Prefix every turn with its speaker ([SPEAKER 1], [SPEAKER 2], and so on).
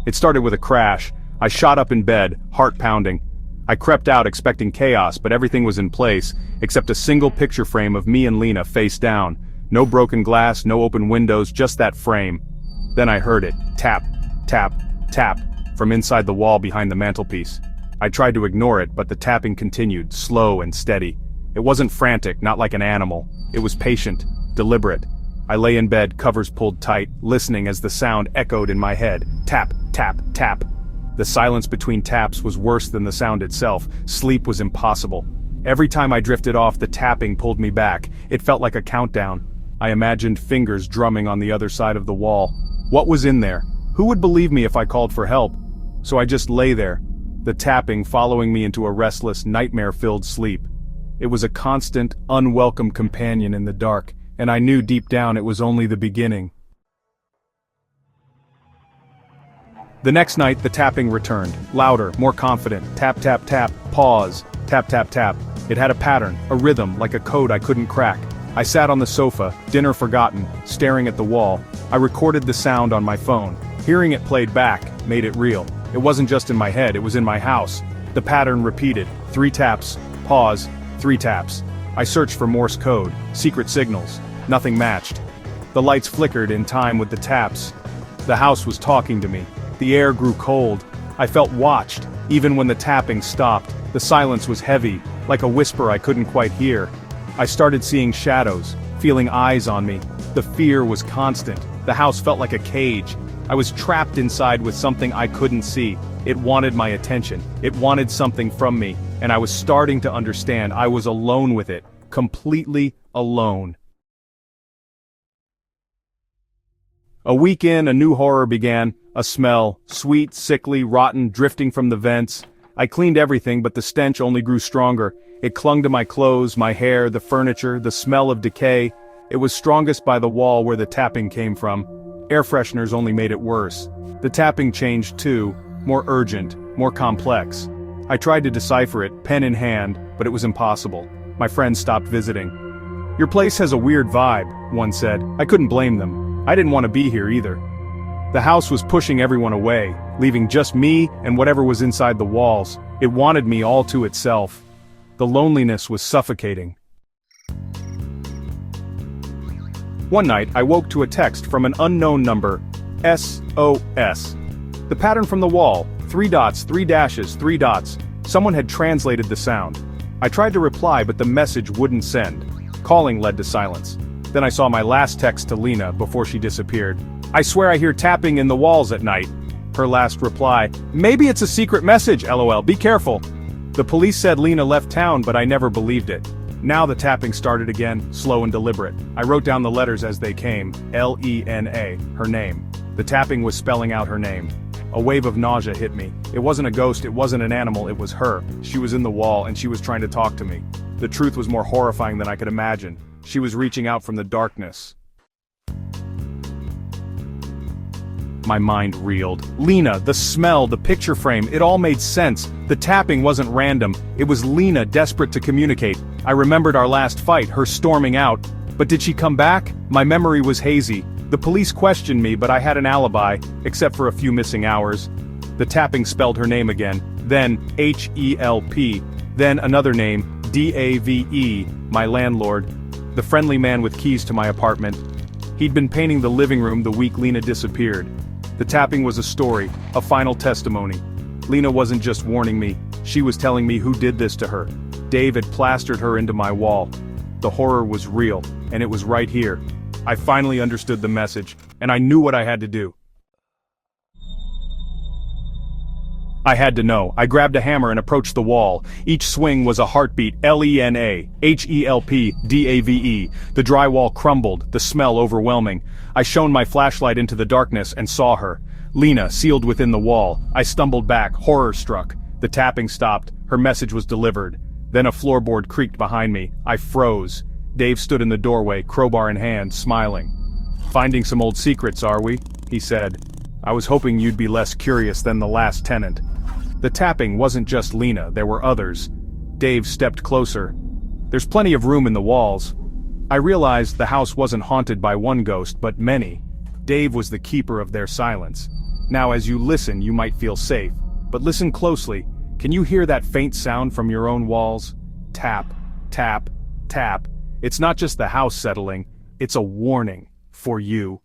[SPEAKER 1] It started with a crash. I shot up in bed, heart pounding. I crept out expecting chaos, but everything was in place, except a single picture frame of me and Lena face down. No broken glass, no open windows, just that frame. Then I heard it, tap, tap, tap, from inside the wall behind the mantelpiece. I tried to ignore it, but the tapping continued, slow and steady. It wasn't frantic, not like an animal. It was patient, deliberate. I lay in bed, covers pulled tight, listening as the sound echoed in my head. Tap, tap, tap. The silence between taps was worse than the sound itself. Sleep was impossible. Every time I drifted off, the tapping pulled me back. It felt like a countdown. I imagined fingers drumming on the other side of the wall. What was in there? Who would believe me if I called for help? So I just lay there, the tapping following me into a restless, nightmare-filled sleep. It was a constant, unwelcome companion in the dark, and I knew deep down it was only the beginning. The next night, the tapping returned, louder, more confident. Tap, tap, tap, pause, tap, tap, tap. It had a pattern, a rhythm, like a code I couldn't crack. I sat on the sofa, dinner forgotten, staring at the wall. I recorded the sound on my phone. Hearing it played back made it real. It wasn't just in my head, it was in my house. The pattern repeated. 3 taps, pause, 3 taps. I searched for Morse code, secret signals. Nothing matched. The lights flickered in time with the taps. The house was talking to me. The air grew cold. I felt watched, even when the tapping stopped. The silence was heavy, like a whisper I couldn't quite hear. I started seeing shadows, feeling eyes on me. The fear was constant. The house felt like a cage. I was trapped inside with something I couldn't see. It wanted my attention. It wanted something from me, and I was starting to understand I was alone with it, completely alone. A week in, a new horror began. A smell, sweet, sickly, rotten, drifting from the vents. I cleaned everything, but the stench only grew stronger. It clung to my clothes, my hair, the furniture, the smell of decay. It was strongest by the wall where the tapping came from. Air fresheners only made it worse. The tapping changed too, more urgent, more complex. I tried to decipher it, pen in hand, but it was impossible. My friends stopped visiting. "Your place has a weird vibe," one said. I couldn't blame them. I didn't want to be here either. The house was pushing everyone away, leaving just me and whatever was inside the walls. It wanted me all to itself. The loneliness was suffocating. One night, I woke to a text from an unknown number, SOS. The pattern from the wall, 3 dots, 3 dashes, 3 dots. Someone had translated the sound. I tried to reply, but the message wouldn't send. Calling led to silence. Then I saw my last text to Lena before she disappeared. "I swear I hear tapping in the walls at night." Her last reply, "Maybe it's a secret message, LOL, be careful." The police said Lena left town, but I never believed it. Now the tapping started again, slow and deliberate. I wrote down the letters as they came, Lena, her name. The tapping was spelling out her name. A wave of nausea hit me. It wasn't a ghost, it wasn't an animal, it was her. She was in the wall and she was trying to talk to me. The truth was more horrifying than I could imagine. She was reaching out from the darkness. My mind reeled. Lena, the smell, the picture frame, it all made sense. The tapping wasn't random. It was Lena desperate to communicate. I remembered our last fight, her storming out. But did she come back? My memory was hazy. The police questioned me, but I had an alibi, except for a few missing hours. The tapping spelled her name again, then HELP, then another name, DAVE, my landlord, the friendly man with keys to my apartment. He'd been painting the living room the week Lena disappeared. The tapping was a story, a final testimony. Lena wasn't just warning me, she was telling me who did this to her. Dave had plastered her into my wall. The horror was real, and it was right here. I finally understood the message, and I knew what I had to do. I had to know. I grabbed a hammer and approached the wall. Each swing was a heartbeat, LENA, HELP, DAVE. The drywall crumbled, the smell overwhelming. I shone my flashlight into the darkness and saw her. Lena, sealed within the wall. I stumbled back, horror-struck. The tapping stopped. Her message was delivered. Then a floorboard creaked behind me. I froze. Dave stood in the doorway, crowbar in hand, smiling. "Finding some old secrets, are we?" he said. "I was hoping you'd be less curious than the last tenant." The tapping wasn't just Lena, there were others. Dave stepped closer. "There's plenty of room in the walls." I realized the house wasn't haunted by one ghost, but many. Dave was the keeper of their silence. Now as you listen you might feel safe, but listen closely. Can you hear that faint sound from your own walls? Tap, tap, tap. It's not just the house settling, it's a warning for you.